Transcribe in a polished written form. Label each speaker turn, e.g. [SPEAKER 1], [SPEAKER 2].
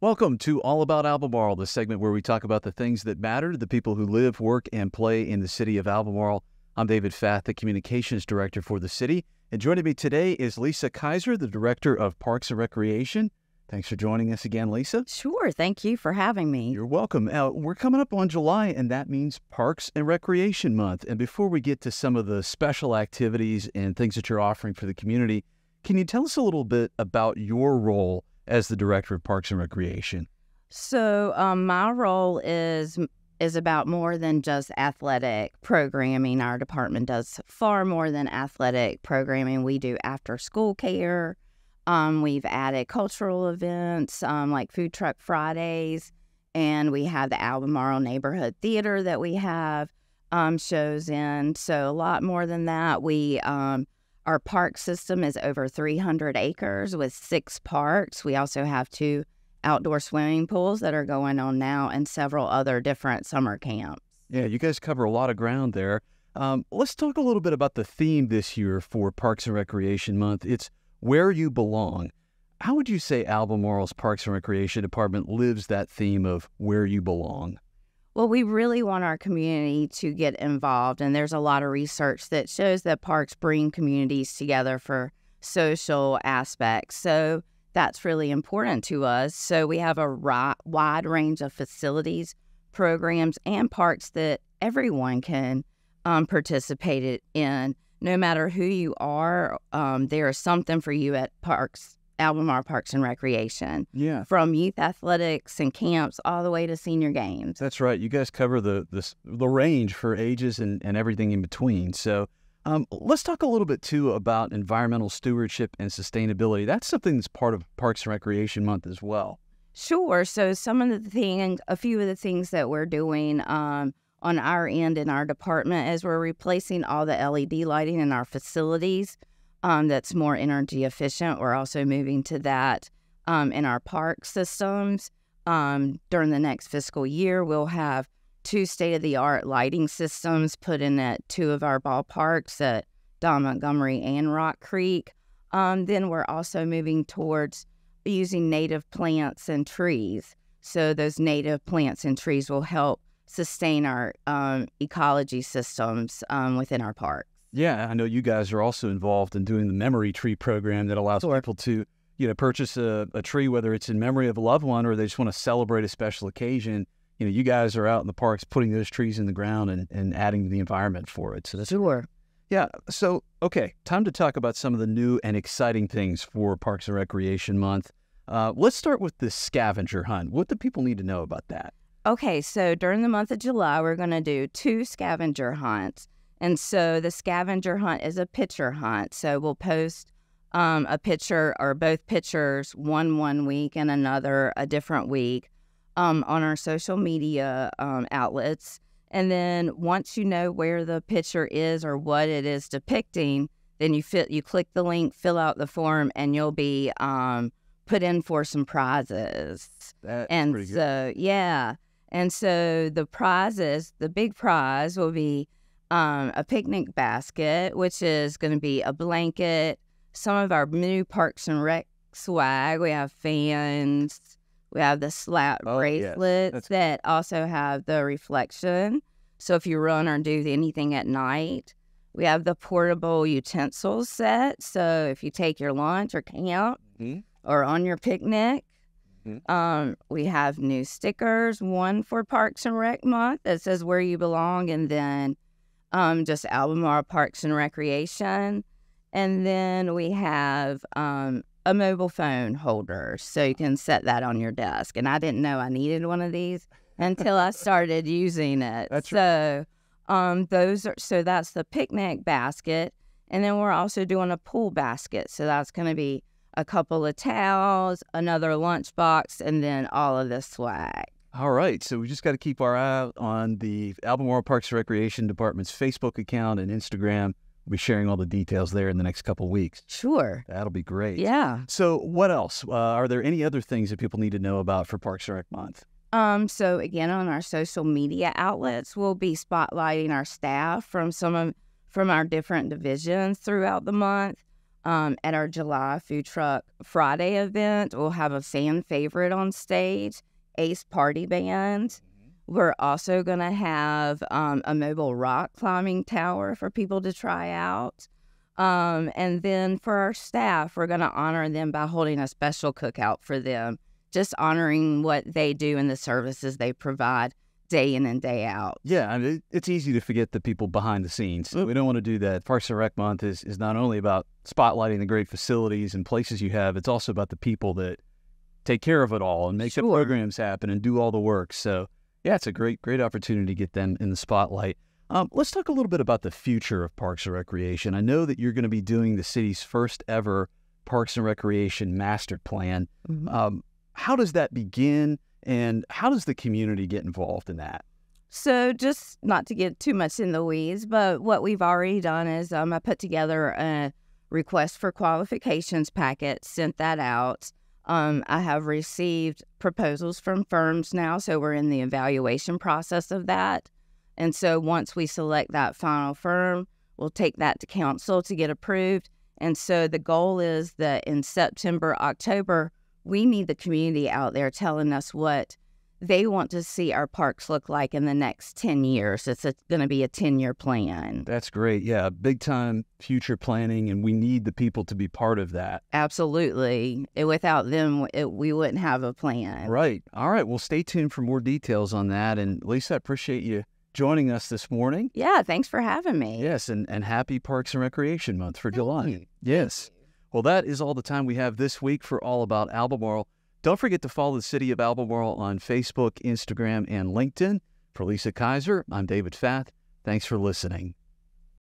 [SPEAKER 1] Welcome to All About Albemarle, the segment where we talk about the things that matter to the people who live, work, and play in the city of Albemarle. I'm David Fath, the Communications Director for the city. And joining me today is Lisa Kaiser, the Director of Parks and Recreation. Thanks for joining us again, Lisa.
[SPEAKER 2] Sure. Thank you for having me.
[SPEAKER 1] You're welcome. We're coming up on July, and that means Parks and Recreation Month. And before we get to some of the special activities and things that you're offering for the community, can you tell us a little bit about your role as the Director of Parks and Recreation?
[SPEAKER 2] So my role is about more than just athletic programming. Our department does far more than athletic programming. We do after-school care. We've added cultural events like Food Truck Fridays, and we have the Albemarle Neighborhood Theater that we have shows in. So a lot more than that. Our park system is over 300 acres with 6 parks. We also have 2 outdoor swimming pools that are going on now and several other different summer camps.
[SPEAKER 1] Yeah, you guys cover a lot of ground there. Let's talk a little bit about the theme this year for Parks and Recreation Month. It's Where You Belong. How would you say Albemarle's Parks and Recreation Department lives that theme of where you belong?
[SPEAKER 2] Well, we really want our community to get involved, and there's a lot of research that shows that parks bring communities together for social aspects. So that's really important to us. So we have a wide range of facilities, programs, and parks that everyone can participate in. No matter who you are, there is something for you at Albemarle Parks and Recreation.
[SPEAKER 1] Yeah.
[SPEAKER 2] From youth athletics and camps all the way to senior games.
[SPEAKER 1] That's right. You guys cover the range for ages and everything in between. So let's talk a little bit, too, about environmental stewardship and sustainability. That's something that's part of Parks and Recreation Month as well.
[SPEAKER 2] Sure. So a few of the things that we're doing on our end in our department is we're replacing all the LED lighting in our facilities. That's more energy efficient. We're also moving to that in our park systems. During the next fiscal year, we'll have 2 state-of-the-art lighting systems put in at 2 of our ballparks at Don Montgomery and Rock Creek. Then we're also moving towards using native plants and trees. So those native plants and trees will help sustain our ecology systems within our park.
[SPEAKER 1] Yeah, I know you guys are also involved in doing the memory tree program that allows people to, purchase a tree, whether it's in memory of a loved one or they just want to celebrate a special occasion. You guys are out in the parks putting those trees in the ground and adding to the environment for it. So that's
[SPEAKER 2] Sure.
[SPEAKER 1] Yeah. So, okay, time to talk about some of the new and exciting things for Parks and Recreation Month. Let's start with the scavenger hunt. What do people need to know about that?
[SPEAKER 2] Okay, so during the month of July, we're going to do 2 scavenger hunts. And so the scavenger hunt is a picture hunt. So we'll post a picture or both pictures, one week and another a different week on our social media outlets. And then once you know where the picture is or what it is depicting, then you click the link, fill out the form, and you'll be put in for some prizes.
[SPEAKER 1] That's pretty good.
[SPEAKER 2] So, yeah. And so the big prize will be a picnic basket, which is going to be a blanket, some of our new Parks and Rec swag. We have fans, we have the slap bracelets that also have the reflection. So if you run or do anything at night, we have the portable utensils set. So if you take your lunch or camp or on your picnic, we have new stickers, one for Parks and Rec Month that says where you belong, and then just Albemarle Parks and Recreation. And then we have a mobile phone holder, so you can set that on your desk. And I didn't know I needed one of these until I started using it.
[SPEAKER 1] That's
[SPEAKER 2] so that's the picnic basket. And then we're also doing a pool basket. So that's going to be a couple of towels, another lunchbox, and then all of the swag.
[SPEAKER 1] All right, so we just got to keep our eye out on the Albemarle Parks and Recreation Department's Facebook account and Instagram. We'll be sharing all the details there in the next couple of weeks.
[SPEAKER 2] Sure.
[SPEAKER 1] That'll be great.
[SPEAKER 2] Yeah.
[SPEAKER 1] So what else? Are there any other things that people need to know about for Parks and Rec Month?
[SPEAKER 2] So again, on our social media outlets, we'll be spotlighting our staff from our different divisions throughout the month. At our July Food Truck Friday event, we'll have a fan favorite on stage, Ace Party Band. We're also going to have a mobile rock climbing tower for people to try out. And then for our staff, we're going to honor them by holding a special cookout for them, just honoring what they do and the services they provide day in and day out.
[SPEAKER 1] Yeah, I mean, it's easy to forget the people behind the scenes. We don't want to do that. Parks and Rec Month is not only about spotlighting the great facilities and places you have, it's also about the people that take care of it all and make the programs happen and do all the work. So, yeah, it's a great opportunity to get them in the spotlight. Let's talk a little bit about the future of Parks and Recreation. I know that you're going to be doing the city's first ever Parks and Recreation Master Plan. How does that begin? And how does the community get involved in that?
[SPEAKER 2] So just not to get too much in the weeds, but what we've already done is I put together a request for qualifications packet, sent that out. I have received proposals from firms now, so we're in the evaluation process of that. And so once we select that final firm, we'll take that to council to get approved. And so the goal is that in September, October, we need the community out there telling us what they want to see our parks look like in the next 10 years. It's going to be a 10-year plan.
[SPEAKER 1] That's great. Yeah, big time future planning, and we need the people to be part of that.
[SPEAKER 2] Absolutely. Without them, we wouldn't have a plan.
[SPEAKER 1] Right. All right. Well, stay tuned for more details on that. And Lisa, I appreciate you joining us this morning.
[SPEAKER 2] Yeah, thanks for having me.
[SPEAKER 1] Yes, and happy Parks and Recreation Month for July.
[SPEAKER 2] Thank you.
[SPEAKER 1] Yes. Well, that is all the time we have this week for All About Albemarle. Don't forget to follow the City of Albemarle on Facebook, Instagram, and LinkedIn. For Lisa Kaiser, I'm David Fath. Thanks for listening.